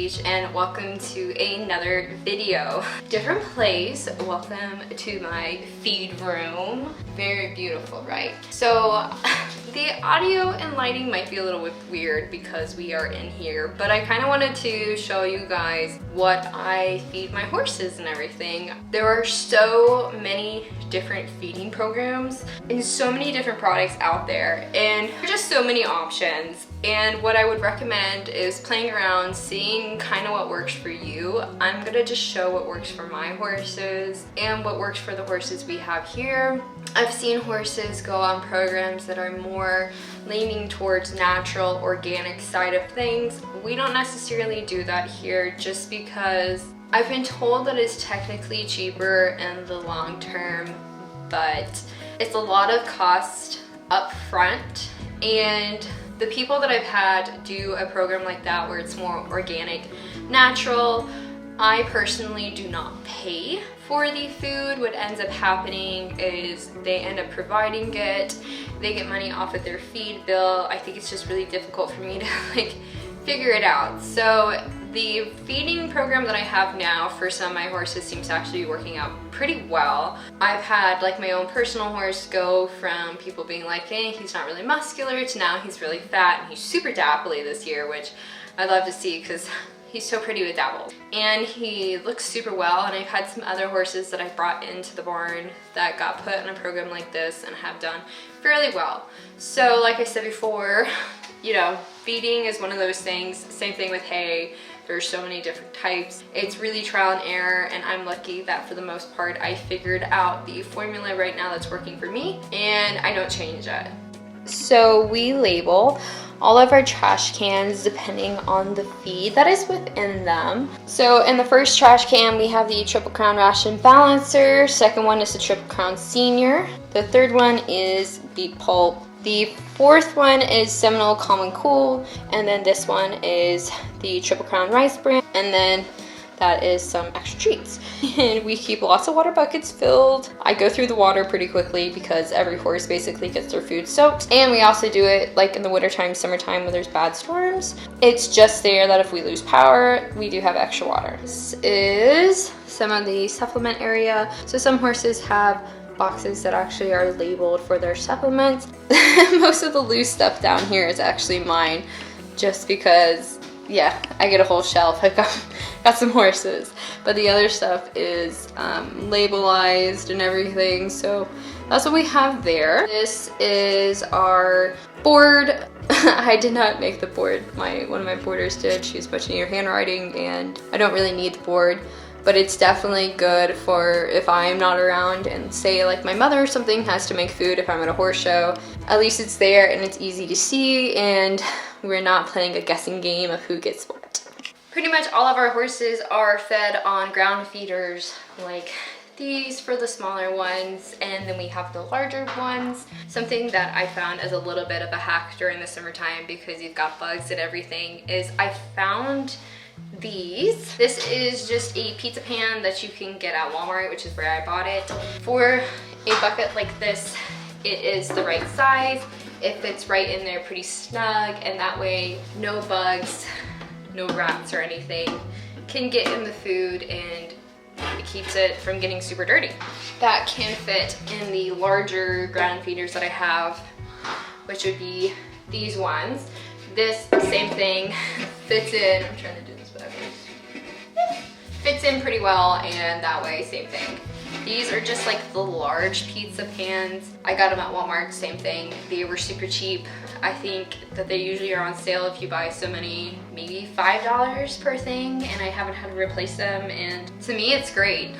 Beach and welcome to another video. Different place, welcome to my feed room. Very beautiful, right? So the audio and lighting might be a little bit weird because we are in here, but I kind of wanted to show you guys what I feed my horses and everything. There are so many different feeding programs and so many different products out there, and there are just so many options. And what I would recommend is playing around, seeing kind of what works for you. I'm gonna just show what works for my horses and what works for the horses we have here. I've seen horses go on programs that are more leaning towards natural, organic side of things. We don't necessarily do that here just because I've been told that it's technically cheaper in the long term, but it's a lot of cost up front. And the people that I've had do a program like that where it's more organic, natural, I personally do not pay for the food. What ends up happening is they end up providing it. They get money off of their feed bill. I think it's just really difficult for me to figure it out. So the feeding program that I have now for some of my horses seems to actually be working out pretty well. I've had my own personal horse go from people being like, hey, he's not really muscular, to now he's really fat and he's super dapply this year, which I love to see because he's so pretty with dapples. And he looks super well, and I've had some other horses that I brought into the barn that got put in a program like this and have done fairly well. So like I said before, feeding is one of those things. Same thing with hay. There's so many different types. It's really trial and error, and I'm lucky that for the most part I figured out the formula right now that's working for me, and I don't change it. So we label all of our trash cans depending on the feed that is within them. So in the first trash can we have the Triple Crown Ration Balancer. Second one is the Triple Crown Senior. The third one is Beet Pulp. The fourth one is Seminole Calm and Cool, and then this one is the Triple Crown Rice Bran, and then that is some extra treats. And we keep lots of water buckets filled. I go through the water pretty quickly because every horse basically gets their food soaked. And we also do it in the wintertime, summertime when there's bad storms. It's just there that if we lose power, we do have extra water. This is some of the supplement area. So some horses have boxes that actually are labeled for their supplements. Most of the loose stuff down here is actually mine, just because I get a whole shelf. I've got some horses, but the other stuff is labelized and everything, so that's what we have there. This is our board. I did not make the board. One of my boarders did. She was butchering her handwriting, and I don't really need the board, but it's definitely good for if I'm not around and say my mother or something has to make food if I'm at a horse show. At least it's there and it's easy to see, and we're not playing a guessing game of who gets what. Pretty much all of our horses are fed on ground feeders like these for the smaller ones, and then we have the larger ones. Something that I found as a little bit of a hack during the summertime, because you've got bugs and everything, is I found these. This is just a pizza pan that you can get at Walmart, which is where I bought it. For a bucket like this, it is the right size. It fits right in there pretty snug, and that way no bugs, no rats or anything can get in the food, and it keeps it from getting super dirty. That can fit in the larger ground feeders that I have, which would be these ones. This same thing fits in. I'm trying to do this backwards. Fits in pretty well, and that way same thing. These are just the large pizza pans. I got them at Walmart, same thing. They were super cheap. I think that they usually are on sale if you buy so many, maybe $5 per thing, and I haven't had to replace them, and to me it's great.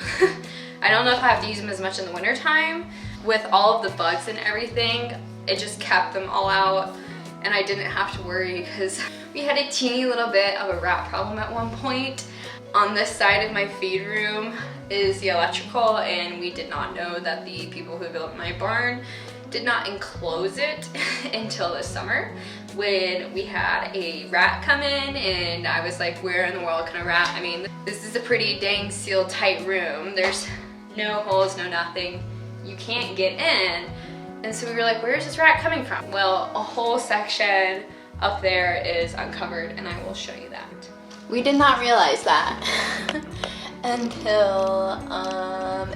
I don't know if I have to use them as much in the winter time. With all of the bugs and everything, it just kept them all out, and I didn't have to worry because we had a teeny little bit of a rat problem at one point. On this side of my feed room is the electrical, and we did not know that the people who built my barn did not enclose it until this summer, when we had a rat come in, and I was like, where in the world can a rat? I mean, this is a pretty dang sealed tight room. There's no holes, no nothing. You can't get in. And so we were like, where is this rat coming from? Well, a whole section up there is uncovered, and I will show you that. We did not realize that until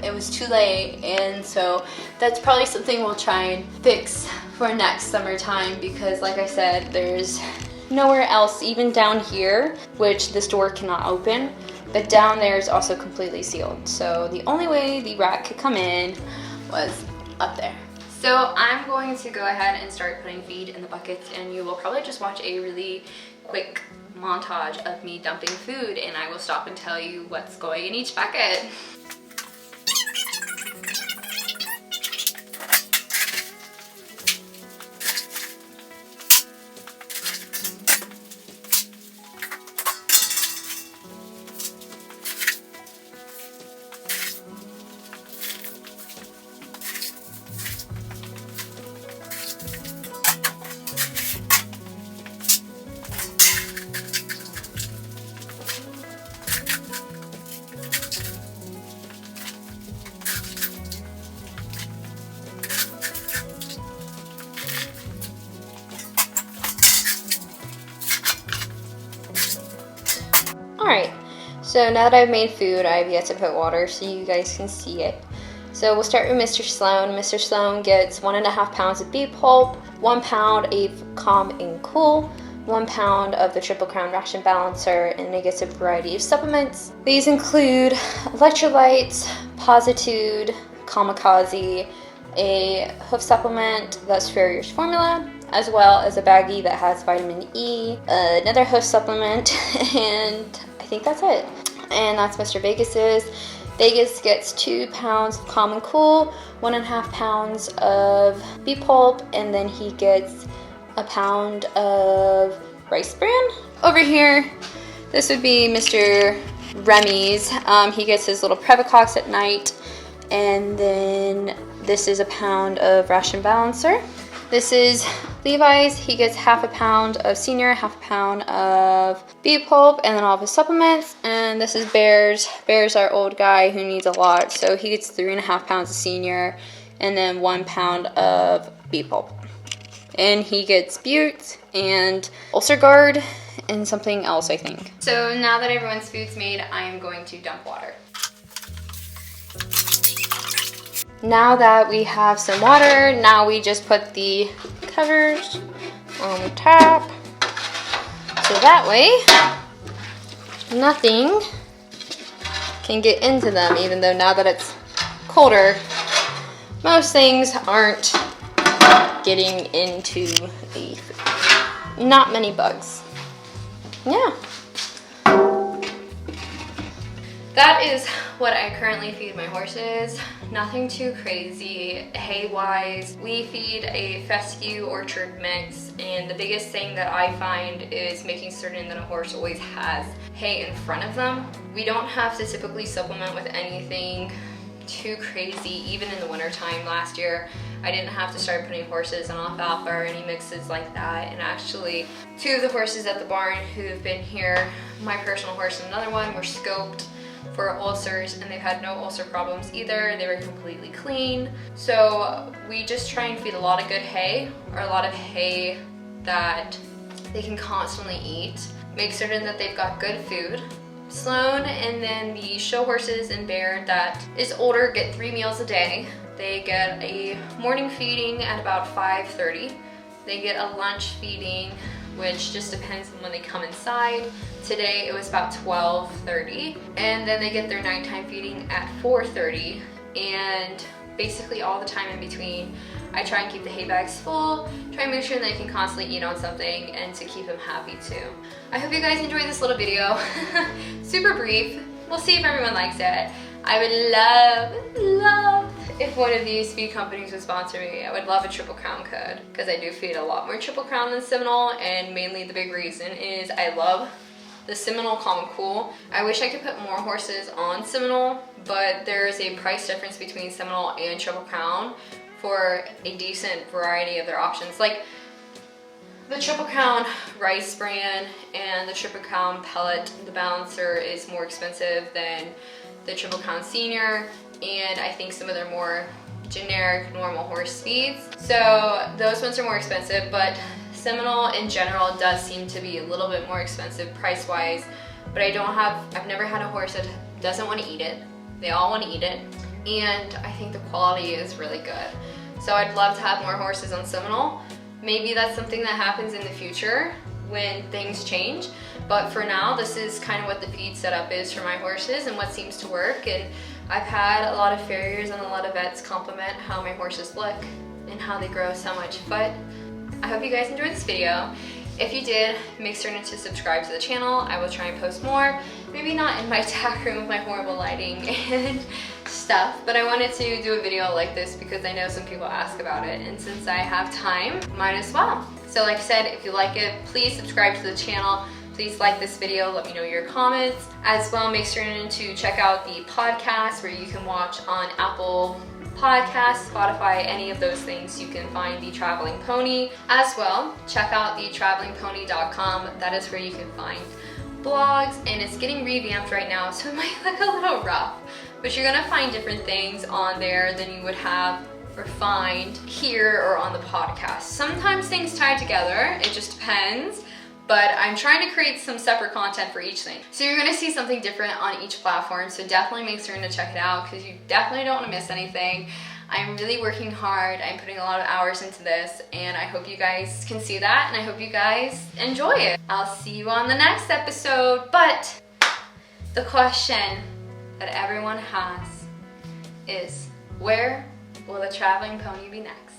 it was too late, and so that's probably something we'll try and fix for next summertime, because like I said, there's nowhere else, even down here, which this door cannot open, but down there is also completely sealed. So the only way the rat could come in was up there. So I'm going to go ahead and start putting feed in the buckets, and you will probably just watch a really quick montage of me dumping food, and I will stop and tell you what's going in each bucket. Alright, so now that I've made food, I've yet to put water so you guys can see it. So we'll start with Mr. Sloan. Mr. Sloan gets 1.5 pounds of bee pulp, 1 pound of Calm and Cool, 1 pound of the Triple Crown Ration Balancer, and it gets a variety of supplements. These include electrolytes, Positude, Kamikaze, a hoof supplement that's Farrier's Formula, as well as a baggie that has vitamin E, another hoof supplement, and I think that's it. And that's Mr. Vegas's. Vegas gets 2 pounds of Calm and Cool, 1.5 pounds of bee pulp, and then he gets a pound of rice bran. Over here, this would be Mr. Remy's. He gets his little Previcox at night, and then this is a pound of Ration Balancer. This is Levi's. He gets 1/2 pound of Senior, 1/2 pound of bee pulp, and then all of his supplements. And this is Bear's. Bear's our old guy who needs a lot, so he gets 3.5 pounds of Senior, and then 1 pound of bee pulp. And he gets Butte and Ulcer Guard and something else, I think. So now that everyone's food's made, I am going to dump water. Now that we have some water, now we just put the covers on the top, so that way nothing can get into them, even though now that it's colder, most things aren't getting into the food. Not many bugs. Yeah. That is what I currently feed my horses. Nothing too crazy. Hay-wise, we feed a fescue orchard mix, and the biggest thing that I find is making certain that a horse always has hay in front of them. We don't have to typically supplement with anything too crazy, even in the wintertime. Last year, I didn't have to start putting horses on alfalfa or any mixes like that, and actually 2 of the horses at the barn who've been here, my personal horse and another one, were scoped for ulcers, and they've had no ulcer problems either. They were completely clean. So we just try and feed a lot of good hay, or a lot of hay that they can constantly eat. Make certain that they've got good food. Sloan and then the show horses and Bear that is older get 3 meals a day. They get a morning feeding at about 5:30. They get a lunch feeding, which just depends on when they come inside. Today it was about 12:30, and then they get their nighttime feeding at 4:30, and basically all the time in between I try and keep the hay bags full, try and make sure that they can constantly eat on something, and to keep them happy too. I hope you guys enjoyed this little video. Super brief. We'll see if everyone likes it. I would love if one of these feed companies would sponsor me. I would love a Triple Crown could, because I do feed a lot more Triple Crown than Seminole, and mainly the big reason is I love the Seminole Calm and Cool. I wish I could put more horses on Seminole, but there is a price difference between Seminole and Triple Crown for a decent variety of their options. Like the Triple Crown rice bran and the Triple Crown pellet, the balancer is more expensive than the Triple Crown Senior, and I think some of their more generic normal horse feeds. So those ones are more expensive, but Seminole in general does seem to be a little bit more expensive price-wise but I've never had a horse that doesn't want to eat it. They all want to eat it, and I think the quality is really good. So I'd love to have more horses on Seminole. Maybe that's something that happens in the future when things change, but for now this is kind of what the feed setup is for my horses and what seems to work. And I've had a lot of farriers and a lot of vets compliment how my horses look and how they grow so much. But I hope you guys enjoyed this video. If you did, make certain to subscribe to the channel. I will try and post more. Maybe not in my tack room with my horrible lighting and stuff, but I wanted to do a video like this because I know some people ask about it, and since I have time, might as well. So like I said, if you like it, please subscribe to the channel. Please like this video, let me know your comments. As well, make certain to check out the podcast where you can watch on Apple Podcasts, Spotify, any of those things. You can find The Traveling Pony. As well, check out thetravelingpony.com. That is where you can find blogs, and it's getting revamped right now, so it might look a little rough, but you're gonna find different things on there than you would have or find here or on the podcast. Sometimes things tie together, it just depends. But I'm trying to create some separate content for each thing. So you're gonna see something different on each platform, so definitely make certain to check it out because you definitely don't wanna miss anything. I'm really working hard, I'm putting a lot of hours into this, and I hope you guys can see that, and I hope you guys enjoy it. I'll see you on the next episode, but the question that everyone has is, where will the traveling pony be next?